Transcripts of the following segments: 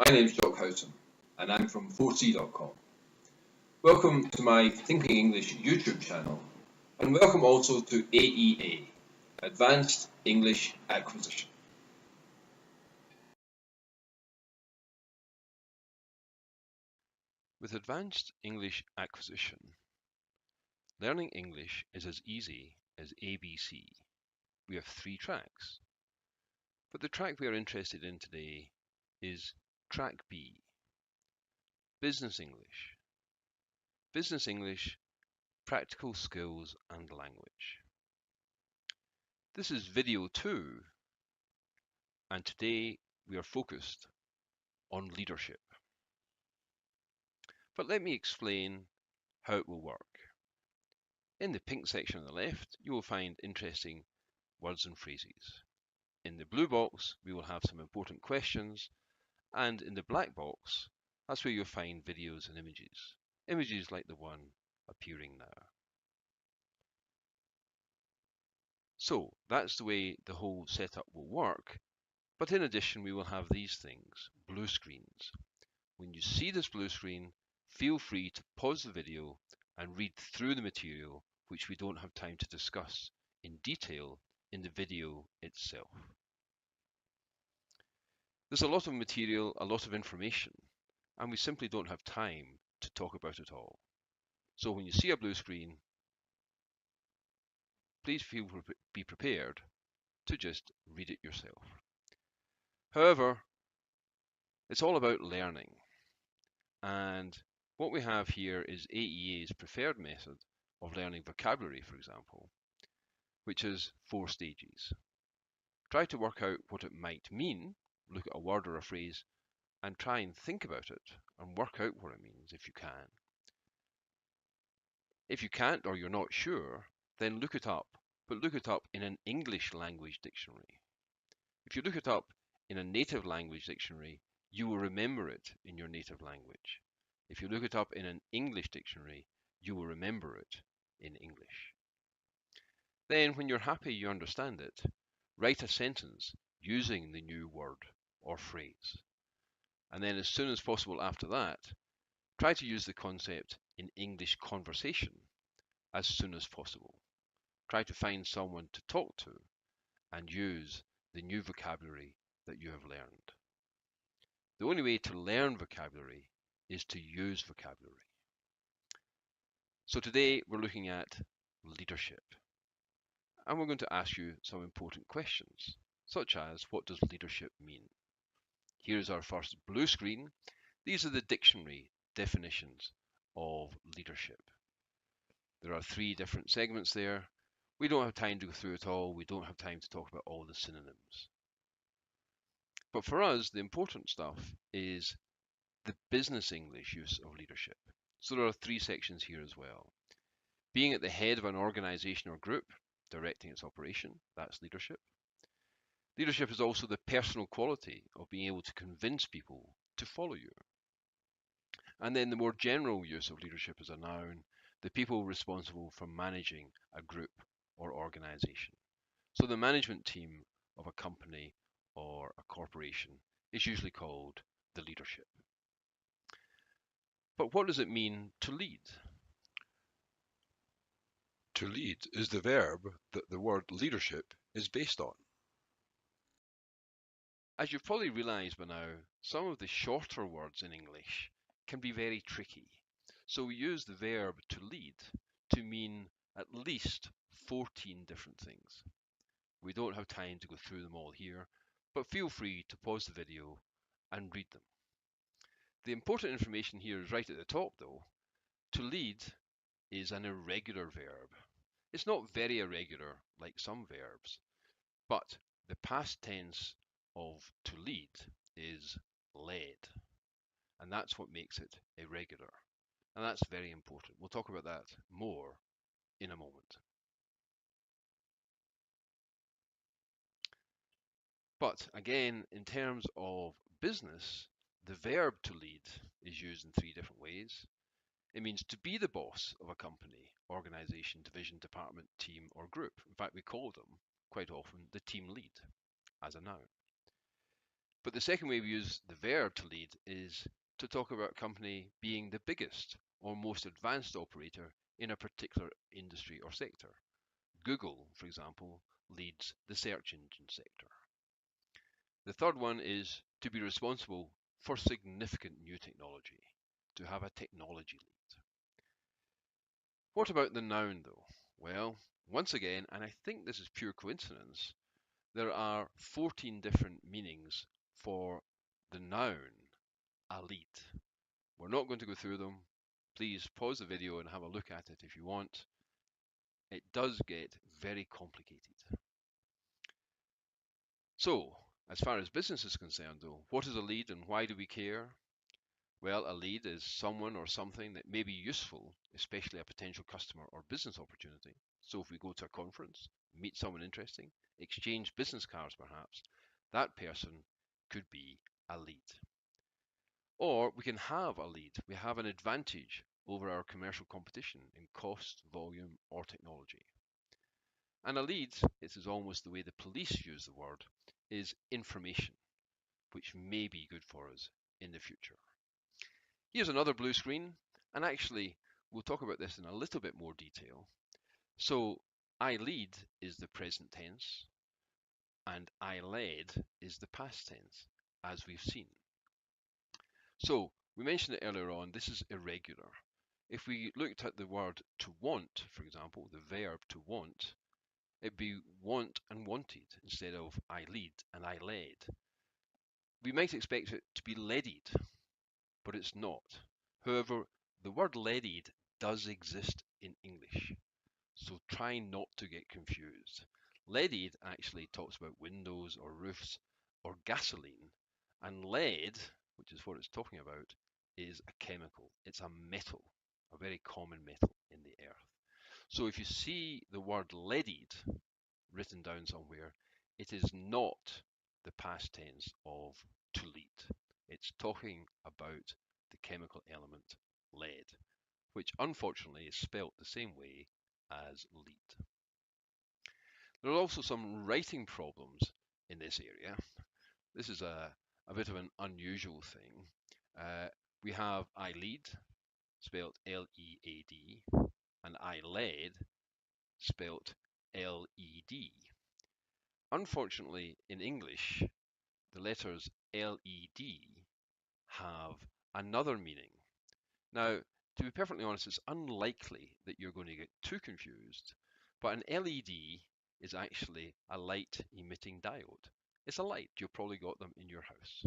My name is Jock Houghton and I'm from 4c.com. Welcome to my Thinking English YouTube channel and welcome also to AEA, Advanced English Acquisition. With Advanced English Acquisition, learning English is as easy as ABC. We have 3 tracks, but the track we are interested in today is Track B, Business English. Business English, Practical Skills and Language. This is video 2, and today we are focused on leadership. But let me explain how it will work. In the pink section on the left, you will find interesting words and phrases. In the blue box, we will have some important questions, and in the black box, that's where you'll find videos and images like the one appearing now. So that's the way the whole setup will work, but in addition we will have these things, blue screens. When you see this blue screen, feel free to pause the video and read through the material which we don't have time to discuss in detail in the video itself. There's a lot of material, a lot of information, and we simply don't have time to talk about it all. So when you see a blue screen, please be prepared to just read it yourself. However, it's all about learning, and what we have here is AEA's preferred method of learning vocabulary, for example, which is 4 stages. Try to work out what it might mean, look at a word or a phrase, and try and think about it and work out what it means if you can. If you can't or you're not sure, then look it up, but look it up in an English language dictionary. If you look it up in a native language dictionary, you will remember it in your native language. If you look it up in an English dictionary, you will remember it in English. Then, when you're happy you understand it, write a sentence using the new word or phrase. And then as soon as possible after that, try to use the concept in English conversation as soon as possible. Try to find someone to talk to and use the new vocabulary that you have learned. The only way to learn vocabulary is to use vocabulary. So today we're looking at leadership. And we're going to ask you some important questions, such as what does leadership mean? Here's our first blue screen. These are the dictionary definitions of leadership. There are 3 different segments there. We don't have time to go through it all. We don't have time to talk about all the synonyms. But for us, the important stuff is the business English use of leadership. So there are 3 sections here as well. Being at the head of an organization or group, directing its operation, that's leadership. Leadership is also the personal quality of being able to convince people to follow you. And then the more general use of leadership as a noun, the people responsible for managing a group or organization. So the management team of a company or a corporation is usually called the leadership. But what does it mean to lead? To lead is the verb that the word leadership is based on. As you've probably realized by now, some of the shorter words in English can be very tricky. So we use the verb to lead to mean at least 14 different things. We don't have time to go through them all here, but feel free to pause the video and read them. The important information here is right at the top though. To lead is an irregular verb. It's not very irregular like some verbs, but the past tense of to lead is led, and that's what makes it irregular. And that's very important. We'll talk about that more in a moment. But again, in terms of business, the verb to lead is used in 3 different ways. It means to be the boss of a company, organization, division, department, team, or group. In fact, we call them quite often the team lead as a noun. But the second way we use the verb to lead is to talk about a company being the biggest or most advanced operator in a particular industry or sector. Google, for example, leads the search engine sector. The third one is to be responsible for significant new technology, to have a technology lead. What about the noun though? Well, once again, and I think this is pure coincidence, there are 14 different meanings for the noun a lead. We're not going to go through them. Please pause the video and have a look at it if you want. It does get very complicated. So, as far as business is concerned though, what is a lead and why do we care? Well, a lead is someone or something that may be useful, especially a potential customer or business opportunity. So if we go to a conference, meet someone interesting, exchange business cards perhaps, that person could be a lead. Or we can have a lead. We have an advantage over our commercial competition in cost, volume, or technology. And a lead, this is almost the way the police use the word, is information, which may be good for us in the future. Here's another blue screen, and actually we'll talk about this in a little bit more detail. So I lead is the present tense, and I led is the past tense, as we've seen. So we mentioned it earlier on, this is irregular. If we looked at the word to want, for example, the verb to want, it'd be want and wanted instead of I lead and I led. We might expect it to be leaded, but it's not. However, the word leaded does exist in English, so try not to get confused. Leaded actually talks about windows or roofs or gasoline, and lead, which is what it's talking about, is a chemical. It's a metal, a very common metal in the earth. So if you see the word leaded written down somewhere, it is not the past tense of to lead. It's talking about the chemical element lead, which unfortunately is spelt the same way as lead. There are also some writing problems in this area. This is a bit of an unusual thing. We have I lead, spelt L-E-A-D, and I led, spelt L-E-D. Unfortunately, in English, the letters L-E-D have another meaning. Now, to be perfectly honest, it's unlikely that you're going to get too confused, but an LED is actually a light emitting diode. It's a light, you've probably got them in your house,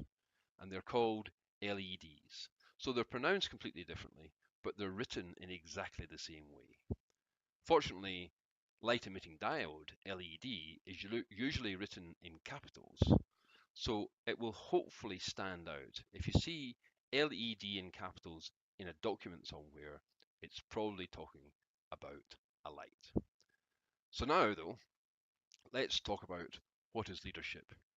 and they're called LEDs. So they're pronounced completely differently, but they're written in exactly the same way. Fortunately, light emitting diode, LED, is usually written in capitals, so it will hopefully stand out. If you see LED in capitals in a document somewhere, it's probably talking about a light. So now though, let's talk about what is leadership